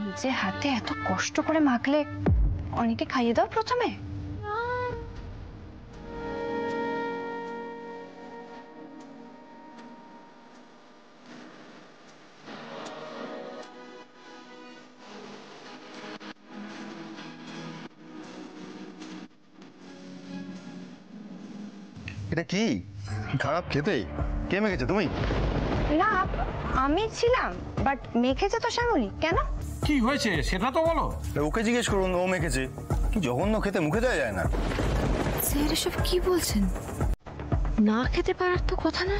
নিজে হাতে এত কষ্ট করে মাখলে অনেকে খাইয়ে দাও প্রথমে। এটা কি খারাপ খেতে? কে মেখেছে? তুমি? না, আমি ছিলাম, বাট মেখেছে তো শ্যামলী। কেন, কি হয়েছে সেটা তো বলো। ওকে জিজ্ঞেস করুন, ও মেখেছে। কি জঘন্য খেতে, মুখে দেওয়া যায় না। স্যার এসব কি বলছেন? না খেতে পারার তো কথা না।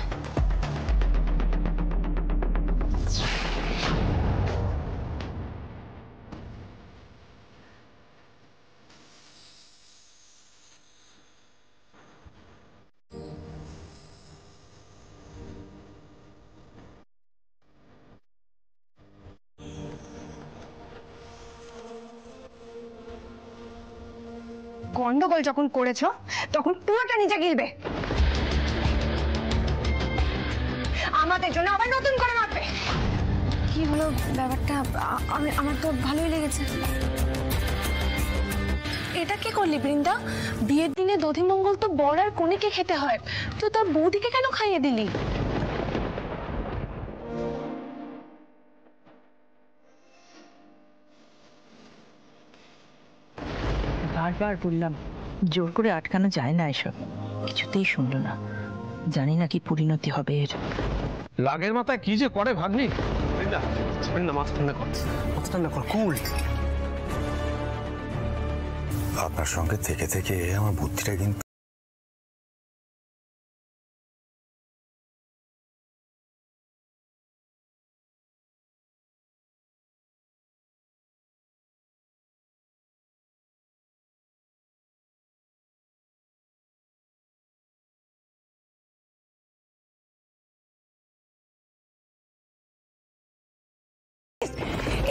গন্ডগোল যখন করেছো তখন পুরোটা নিজে গিলবে। আমাদের জন্য আবার নতুন করে মারবে। কি হলো ব্যাপারটা? আমার তো ভালোই লেগেছে। এটা কি করলি বৃন্দা? বিয়ের দিনে দধিমঙ্গল তো বর আর কনেকে খেতে হয়, তো তোর বৌদিকে কেন খাইয়ে দিলি? বারবার বললাম, জোর করে আটকানো যায় না, এসব কিছুতেই শুনলো না। জানি না কি পরিণতি হবে এর। রাগের মাথায় কি যে করে ভাগ্নি। কুল। আপনার সঙ্গে থেকে থেকে আমার বুদ্ধিটা কিন্তু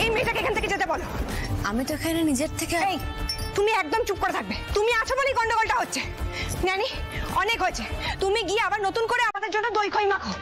এই মেয়েটাকে এখান থেকে যেতে বলো। আমি তো এখানে নিজের থেকে। তুমি একদম চুপ করে থাকবে। তুমি আছো বলেই গন্ডগোলটা হচ্ছে। নানি, অনেক হয়েছে। তুমি গিয়ে আবার নতুন করে আমাদের জন্য দই খই মাখো।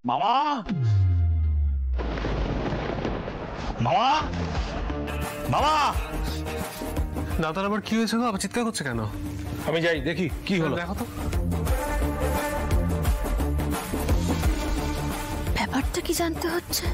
মামা, মামা, মামা। দাদার আবার কি হয়েছে গো? আবার চিৎকার করছে কেন? আমি যাই দেখি কি হলো। দেখো তো ব্যাপারটা কি জানতে হচ্ছে।